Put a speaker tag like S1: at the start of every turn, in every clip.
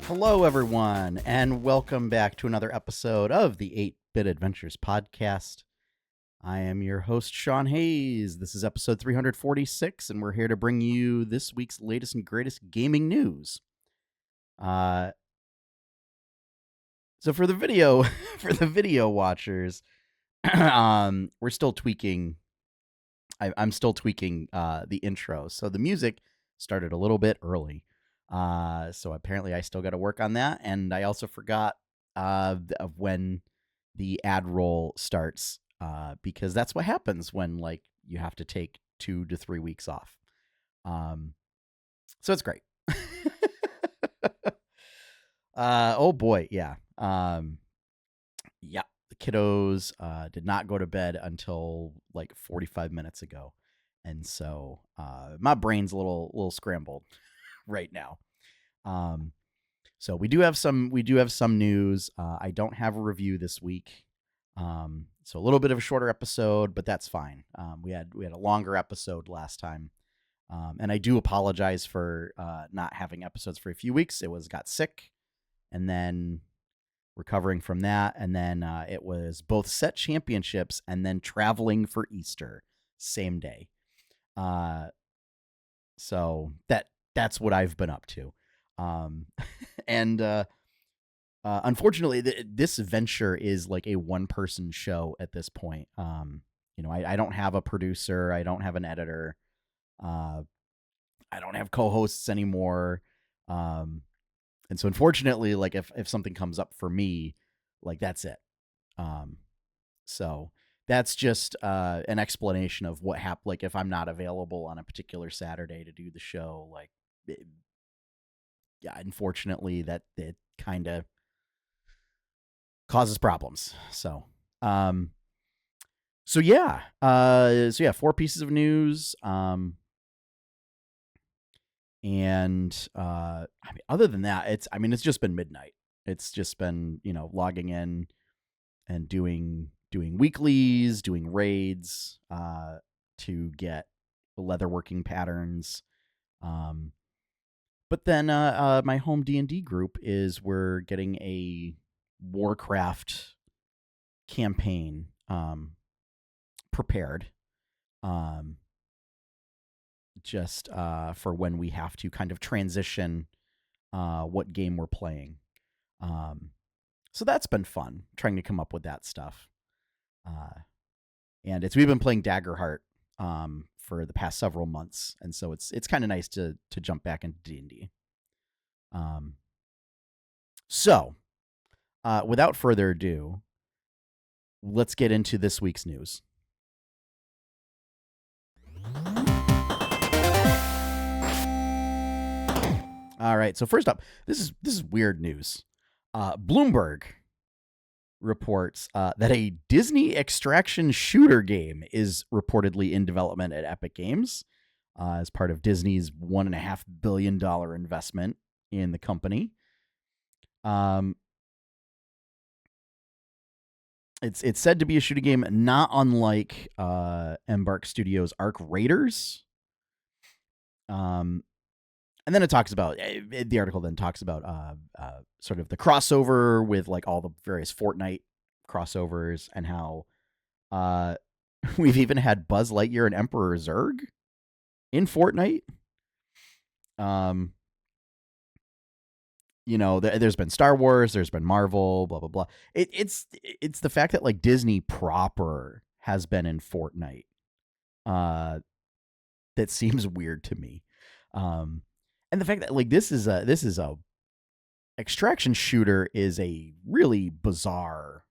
S1: Hello, everyone, and welcome back to another episode of the 8-Bit Adventures podcast. I am your host, Sean Hayes. This is episode 346, and we're here to bring you this week's latest and greatest gaming news. So for the video watchers, we're still tweaking. I'm still tweaking the intro, so the music started a little bit early. So apparently I still got to work on that, and I also forgot of when the ad roll starts, because that's what happens when you have to take 2 to 3 weeks off. So it's great. Oh boy, yeah. Yeah, the kiddos did not go to bed until like 45 minutes ago, and so my brain's a little scrambled right now. So we do have some news. I don't have a review this week. So a little bit of a shorter episode, but that's fine. We had a longer episode last time. And I do apologize for not having episodes for a few weeks. Got sick and then recovering from that, and then it was both set championships and then traveling for Easter same day. So that's what I've been up to. And unfortunately, this venture is like a one-person show at this point. I don't have a producer. I don't have an editor. I don't have co-hosts anymore. And so unfortunately, like if something comes up for me, like that's it. So that's just an explanation of what happened. Like if I'm not available on a particular Saturday to do the show, yeah, unfortunately that it kind of causes problems. So yeah. 4 pieces of news. And other than that, it's just been midnight. It's just been, logging in and doing weeklies, doing raids, to get leatherworking patterns. But then my home D&D group we're getting a Warcraft campaign prepared, just for when we have to kind of transition what game we're playing. So that's been fun, trying to come up with that stuff. And we've been playing Daggerheart for the past several months, and so it's kind of nice to jump back into D&D. So without further ado, let's get into this week's news. All right, so first up, this is weird news. Bloomberg reports that a Disney extraction shooter game is reportedly in development at Epic Games as part of Disney's $1.5 billion investment in the company. It's said to be a shooting game not unlike Embark Studios' Arc Raiders. And then it talks about, the article then talks about sort of the crossover with like all the various Fortnite crossovers, and how we've even had Buzz Lightyear and Emperor Zurg in Fortnite. There's been Star Wars, there's been Marvel, blah blah blah. It's the fact that like Disney proper has been in Fortnite that seems weird to me. And the fact that like this is a extraction shooter is a really bizarre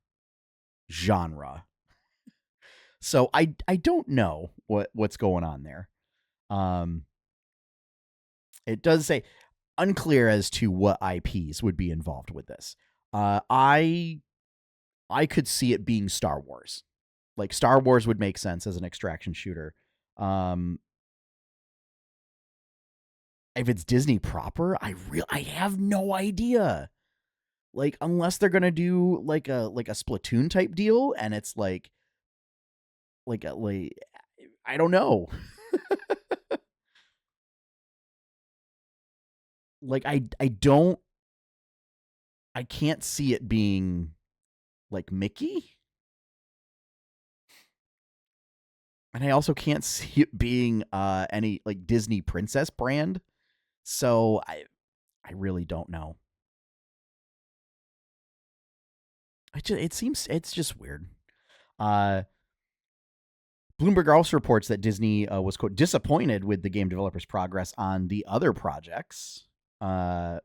S1: genre. So I don't know what's going on there. It does say unclear as to what IPs would be involved with this. I could see it being Star Wars. Like Star Wars would make sense as an extraction shooter. If it's Disney proper, I have no idea. Like unless they're gonna do like a Splatoon type deal, and it's like I don't know. Like I don't I can't see it being like Mickey. And I also can't see it being any like Disney princess brand. So I really don't know. It's just weird. Uh, Bloomberg also reports that Disney was, quote, disappointed with the game developers' progress on the other projects, uh,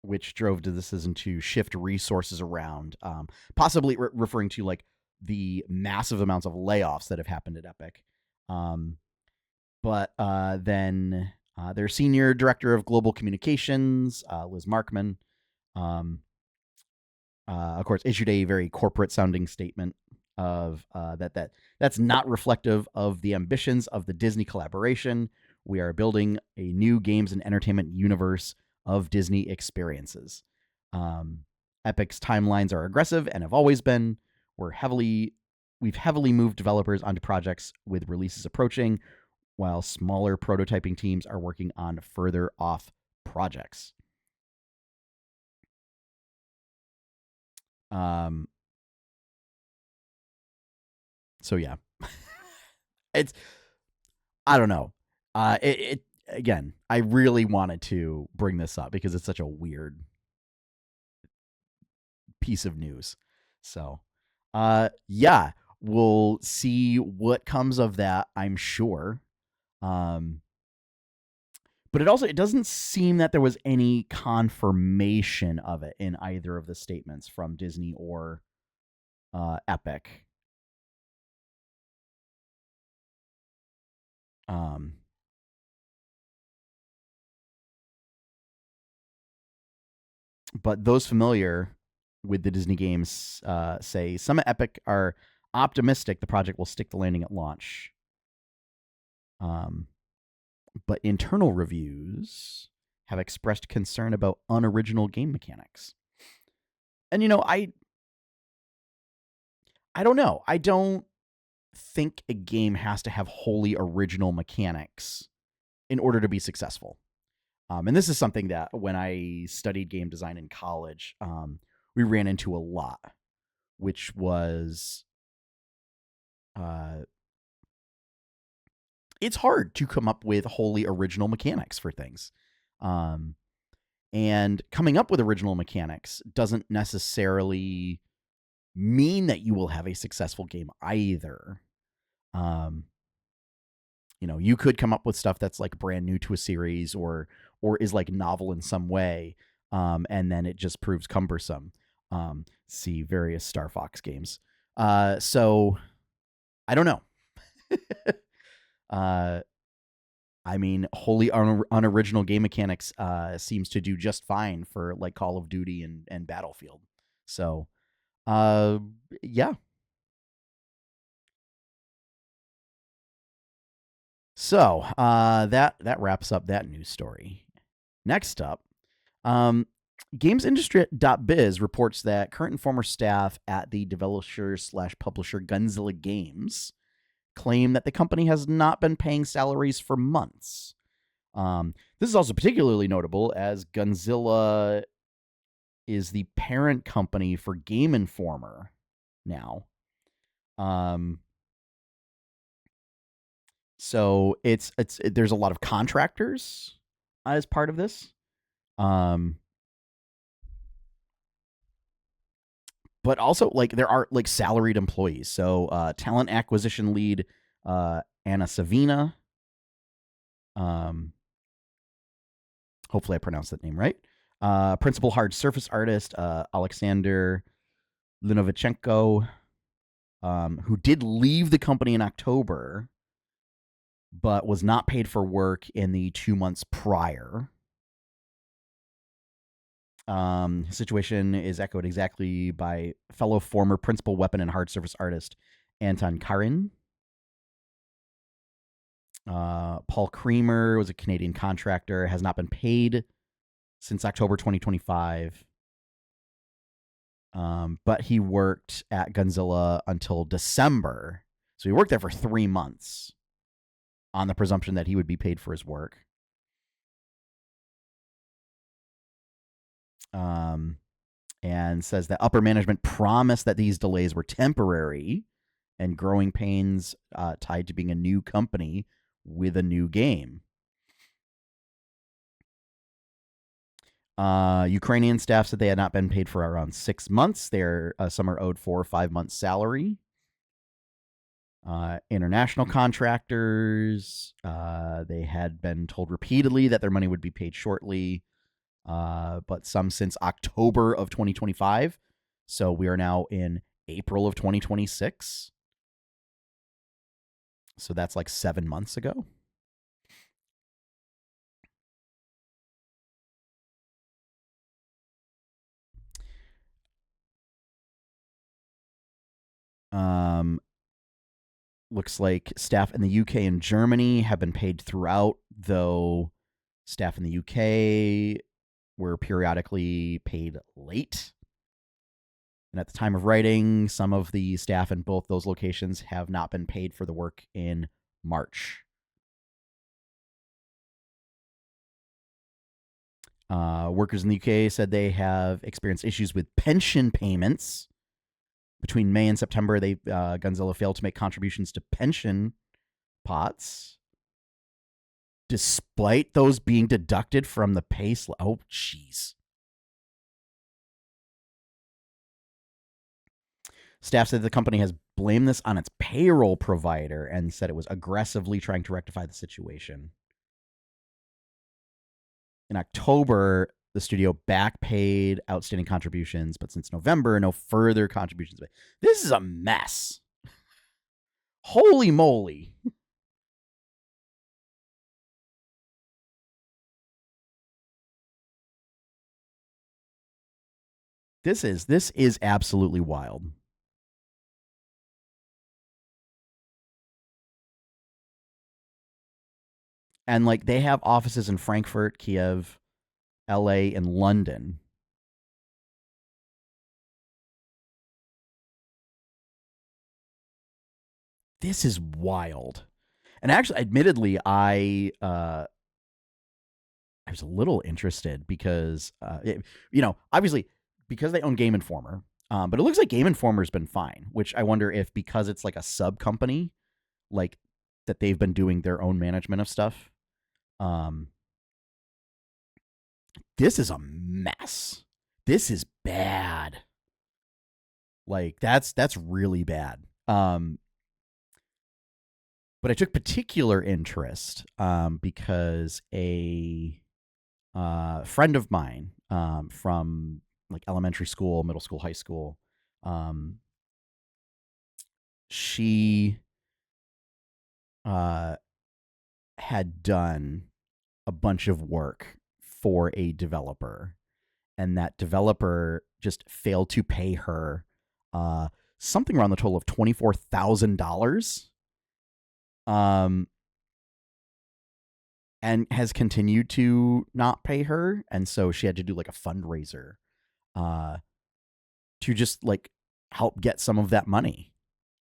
S1: which drove the decision to shift resources around, possibly referring to like the massive amounts of layoffs that have happened at Epic. But then their senior director of global communications, Liz Markman, um, of course, issued a very corporate sounding statement of that's not reflective of the ambitions of the Disney collaboration. We are building a new games and entertainment universe of Disney experiences. Epic's timelines are aggressive and have always been. We've heavily moved developers onto projects with releases approaching, while smaller prototyping teams are working on further off projects. So yeah, it's I don't know. It again. I really wanted to bring this up because it's such a weird piece of news. So, yeah, we'll see what comes of that. I'm sure. But it doesn't seem that there was any confirmation of it in either of the statements from Disney or Epic. But those familiar with the Disney games say some at Epic are optimistic the project will stick the landing at launch. But internal reviews have expressed concern about unoriginal game mechanics. And I don't know. I don't think a game has to have wholly original mechanics in order to be successful. And this is something that when I studied game design in college, we ran into a lot, which was it's hard to come up with wholly original mechanics for things. And coming up with original mechanics doesn't necessarily mean that you will have a successful game either. You could come up with stuff that's like brand new to a series or is like novel in some way, and then it just proves cumbersome. See various Star Fox games. So I don't know. I mean, wholly unoriginal game mechanics seems to do just fine for like Call of Duty and Battlefield. So, yeah. So that wraps up that news story. Next up, Gamesindustry.biz reports that current and former staff at the developer/publisher Gunzilla Games claim that the company has not been paying salaries for months. This is also particularly notable as Gunzilla is the parent company for Game Informer now. So there's a lot of contractors as part of this. But also like there are like salaried employees. So talent acquisition lead Anna Savina. Hopefully I pronounced that name right. Principal hard surface artist Alexander Linovichenko, who did leave the company in October, but was not paid for work in the 2 months prior. His situation is echoed exactly by fellow former principal weapon and hard surface artist Anton Karin. Paul Creamer was a Canadian contractor, has not been paid since October 2025. But he worked at Gunzilla until December. So he worked there for 3 months on the presumption that he would be paid for his work. And says that upper management promised that these delays were temporary and growing pains tied to being a new company with a new game. Ukrainian staff said they had not been paid for around 6 months. Some are owed 4 or 5 months' salary. International contractors, they had been told repeatedly that their money would be paid shortly, but some since October of 2025. So we are now in April of 2026. So that's like 7 months ago. Looks like staff in the UK and Germany have been paid throughout, though staff in the UK were periodically paid late. And at the time of writing, some of the staff in both those locations have not been paid for the work in March. Workers in the UK said they have experienced issues with pension payments. Between May and September, Gunzilla failed to make contributions to pension pots, despite those being deducted from the pay slip. Oh, jeez. Staff said the company has blamed this on its payroll provider and said it was aggressively trying to rectify the situation. In October, the studio back paid outstanding contributions, but since November, no further contributions. This is a mess. Holy moly. This is absolutely wild. And like they have offices in Frankfurt, Kiev, LA, and London. This is wild. And actually, admittedly, I was a little interested because, obviously, because they own Game Informer, but it looks like Game Informer's been fine, which I wonder if because it's like a sub company, like that they've been doing their own management of stuff. This is a mess. This is bad. Like that's really bad. But I took particular interest because a friend of mine from like elementary school, middle school, high school, she had done a bunch of work for a developer, and that developer just failed to pay her something around the total of $24,000. And has continued to not pay her, and so she had to do like a fundraiser to just like help get some of that money.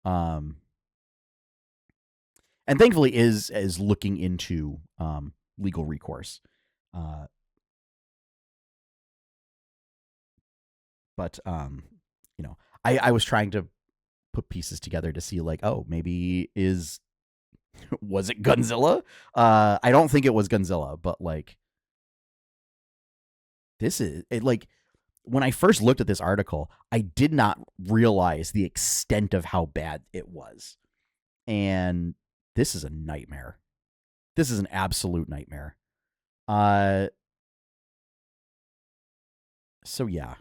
S1: And thankfully is looking into legal recourse. But I was trying to put pieces together to see like, oh, maybe was it Gunzilla? I don't think it was Gunzilla, but like this is it. Like when I first looked at this article, I did not realize the extent of how bad it was, and this is a nightmare. This is an absolute nightmare. So yeah.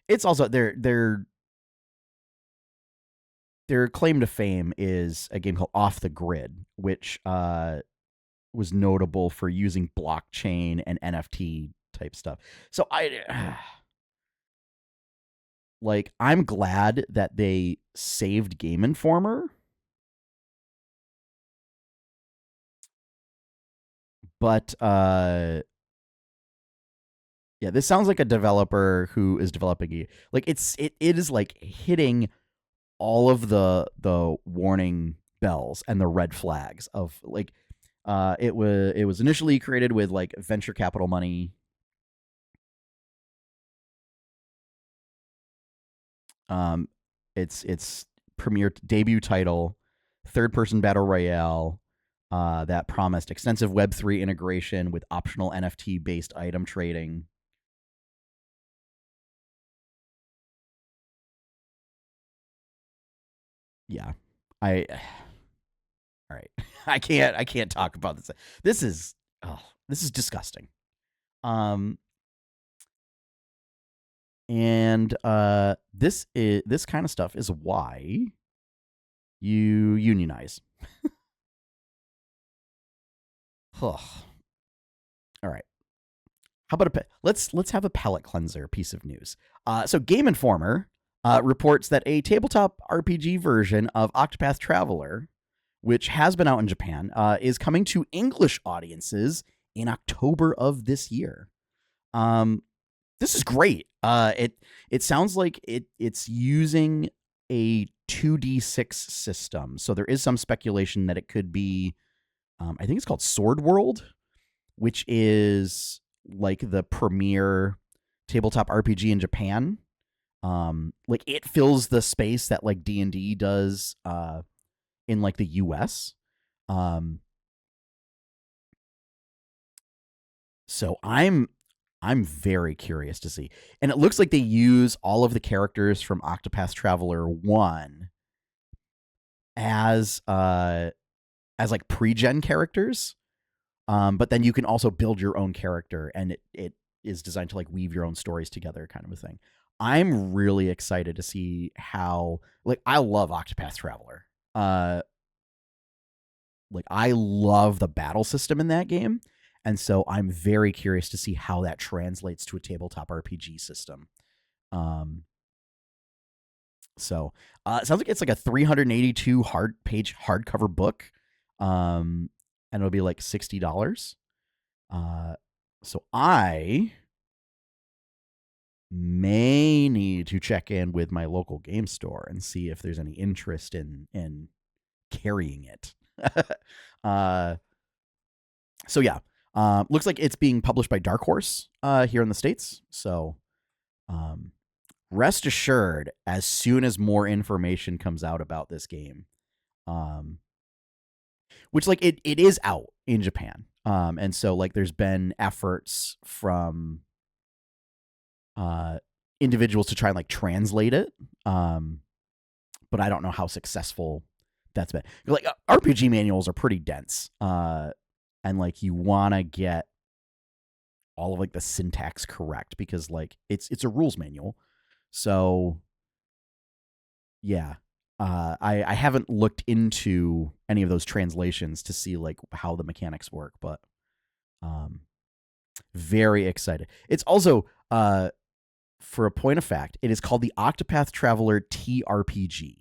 S1: It's also their claim to fame is a game called Off the Grid, which was notable for using blockchain and NFT type stuff. So I'm glad that they saved Game Informer, but yeah, this sounds like a developer who is developing it is like hitting all of the warning bells and the red flags of like It was initially created with like venture capital money. Um, its premier debut title, third person battle royale, that promised extensive Web3 integration with optional NFT based item trading. Yeah, I all right. I can't talk about this. This is oh, this is disgusting. Um, and this kind of stuff is why you unionize. Ugh. All right. How about let's have a palate cleanser piece of news. So Game Informer reports that a tabletop RPG version of Octopath Traveler, which has been out in Japan, is coming to English audiences in October of this year. This is great. It sounds like it's using a 2d6 system. So there is some speculation that it could be, I think it's called Sword World, which is like the premier tabletop RPG in Japan. Like it fills the space that like D&D does in like the US. Um, so I'm very curious to see. And it looks like they use all of the characters from Octopath Traveler 1 as like pre-gen characters. But then you can also build your own character, and it is designed to like weave your own stories together, kind of a thing. I'm really excited to see how, like, I love Octopath Traveler. Like I love the battle system in that game, and so I'm very curious to see how that translates to a tabletop RPG system. Um, so it sounds like it's like a 382 page hardcover book, and it'll be like $60. Uh, so I may need to check in with my local game store and see if there's any interest in carrying it. uh, so yeah, looks like it's being published by Dark Horse here in the States. So um, rest assured, as soon as more information comes out about this game, um, which like it is out in Japan, and so like there's been efforts from uh, individuals to try and like translate it, but I don't know how successful that's been. Like RPG manuals are pretty dense, and like you want to get all of like the syntax correct because like it's a rules manual. So yeah, I haven't looked into any of those translations to see like how the mechanics work, but um, very excited. It's also for a point of fact, it is called the Octopath Traveler TRPG.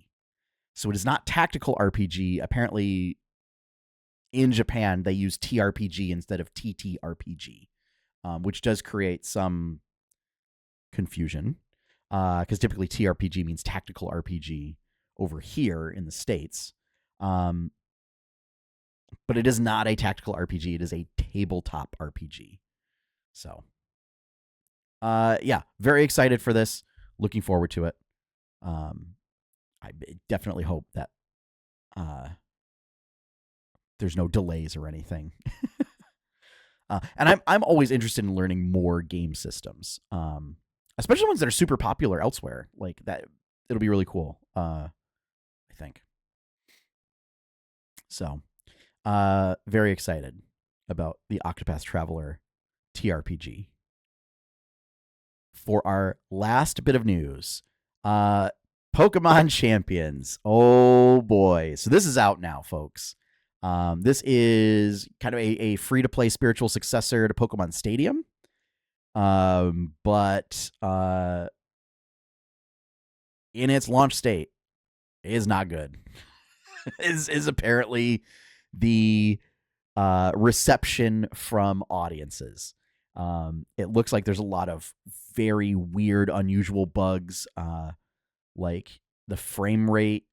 S1: So it is not tactical RPG. Apparently, in Japan, they use TRPG instead of TTRPG, which does create some confusion because typically TRPG means tactical RPG over here in the States. But it is not a tactical RPG. It is a tabletop RPG. So, yeah, very excited for this. Looking forward to it. I definitely hope that there's no delays or anything. And I'm always interested in learning more game systems, especially ones that are super popular elsewhere. Like that, it'll be really cool. I think. So, very excited about the Octopath Traveler TRPG. For our last bit of news, Pokemon Champions. Oh boy. So this is out now, folks. This is kind of a free to play spiritual successor to Pokemon Stadium. But in its launch state, it is not good. is apparently the reception from audiences. It looks like there's a lot of very weird, unusual bugs. Like the frame rate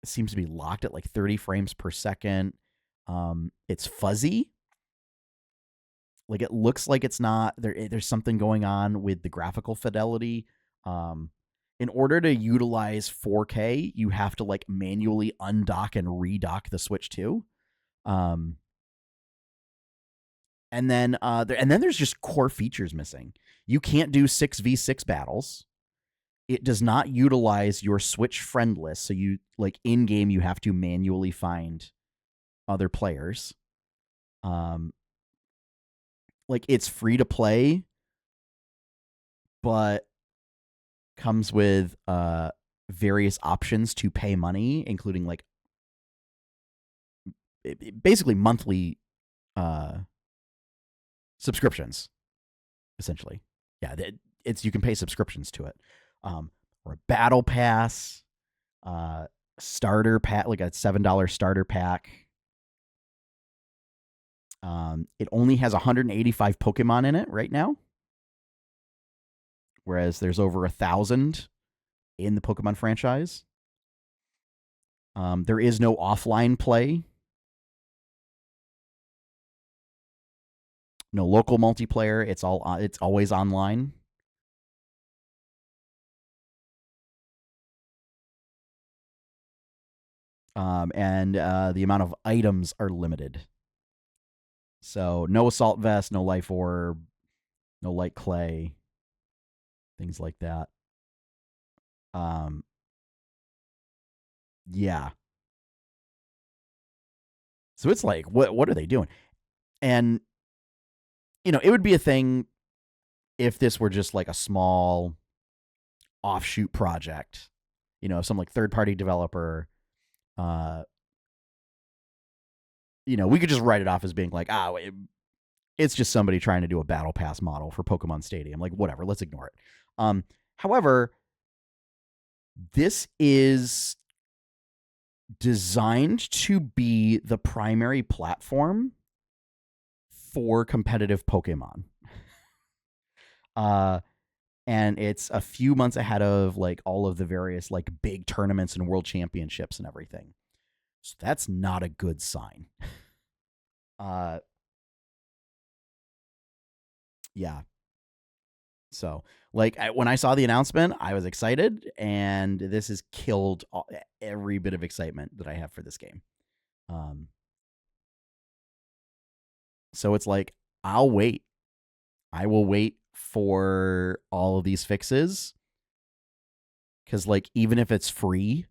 S1: seems to be locked at like 30 frames per second. It's fuzzy. Like it looks like it's not there. There's something going on with the graphical fidelity. In order to utilize 4K, you have to like manually undock and redock the Switch 2. And then there's just core features missing. You can't do 6v6 battles. It does not utilize your Switch friend list, so you like in game you have to manually find other players. Like it's free to play, but comes with various options to pay money, including like basically monthly subscriptions, essentially. Yeah, it's you can pay subscriptions to it, or a battle pass, starter pack, like a $7 starter pack. It only has 185 Pokemon in it right now, whereas there's over 1,000 in the Pokemon franchise. There is no offline play, no local multiplayer. It's always online. And the amount of items are limited. So no assault vest, no life orb, no light clay, things like that. Yeah. So it's like, what are they doing? And it would be a thing if this were just like a small offshoot project. Some like third party developer. We could just write it off as being like, it's just somebody trying to do a battle pass model for Pokemon Stadium. Like, whatever, let's ignore it. However, this is designed to be the primary platform for competitive Pokemon. And it's a few months ahead of like all of the various like big tournaments and world championships and everything. So that's not a good sign. Yeah. So, like, when I saw the announcement, I was excited, and this has killed every bit of excitement that I have for this game. So it's like, I'll wait. I will wait for all of these fixes, because, like, even if it's free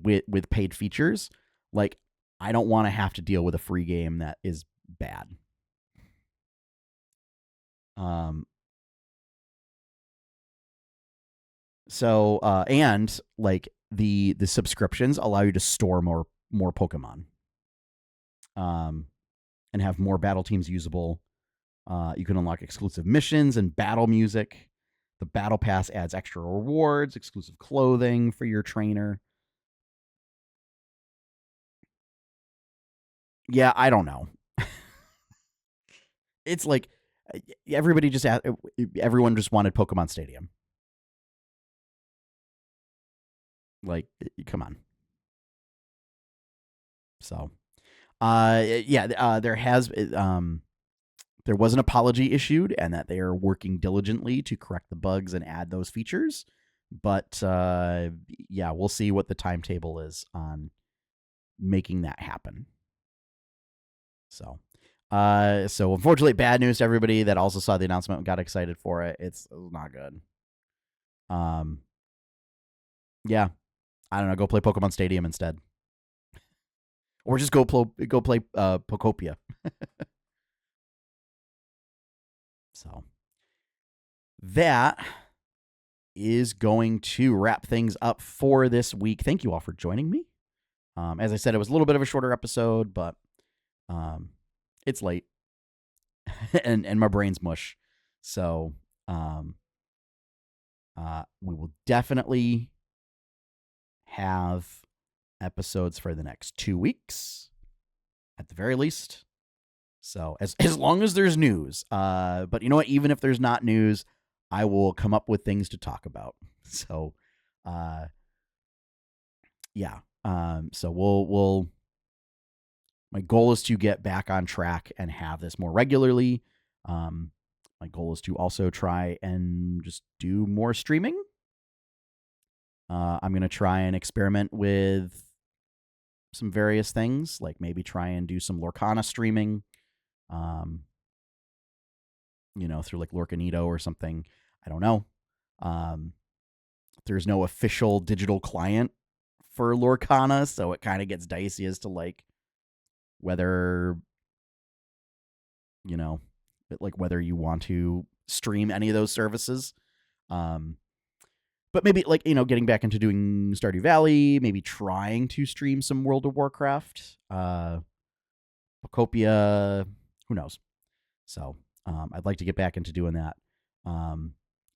S1: with paid features, like, I don't want to have to deal with a free game that is bad. So and like the subscriptions allow you to store more Pokemon, and have more battle teams usable. You can unlock exclusive missions and battle music. The battle pass adds extra rewards, exclusive clothing for your trainer. Yeah, I don't know. It's like everybody just everyone just wanted Pokemon Stadium. Like, come on. So, there has there was an apology issued, and that they are working diligently to correct the bugs and add those features. But yeah, we'll see what the timetable is on making that happen. So, so unfortunately, bad news to everybody that also saw the announcement and got excited for it. It was not good. Yeah, I don't know. Go play Pokemon Stadium instead, or just go play Pokopia. So that is going to wrap things up for this week. Thank you all for joining me. As I said, it was a little bit of a shorter episode, but it's late and my brain's mush. So we will definitely have episodes for the next 2 weeks at the very least. So as long as there's news, but you know what? Even if there's not news, I will come up with things to talk about. So, yeah. So we'll My goal is to get back on track and have this more regularly. My goal is to also try and just do more streaming. I'm going to try and experiment with some various things, like maybe try and do some Lorcana streaming, through like Lorcanito or something. I don't know. There's no official digital client for Lorcana, so it kind of gets dicey as to like whether whether you want to stream any of those services. But maybe like getting back into doing Stardew Valley, maybe trying to stream some World of Warcraft, Octopath, who knows. So I'd like to get back into doing that.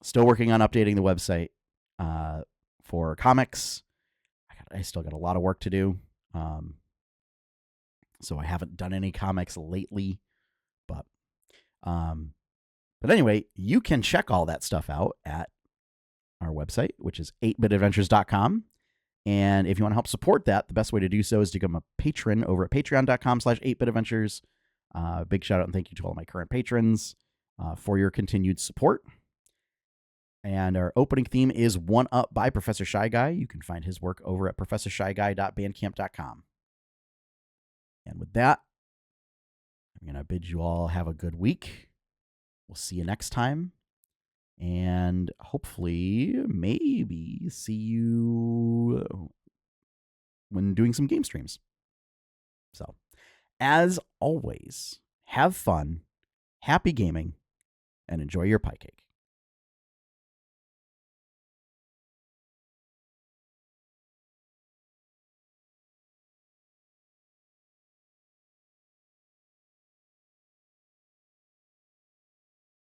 S1: Still working on updating the website for comics. I still got a lot of work to do. So I haven't done any comics lately, but anyway, you can check all that stuff out at our website, which is 8bitadventures.com. And if you want to help support that, the best way to do so is to become a patron over at patreon.com/8bitadventures. Big shout out and thank you to all my current patrons for your continued support. And our opening theme is One Up by Professor Shy Guy. You can find his work over at professorshyguy.bandcamp.com. And with that, I'm going to bid you all have a good week. We'll see you next time. And hopefully, maybe see you when doing some game streams. So, as always, have fun, happy gaming, and enjoy your pie cake.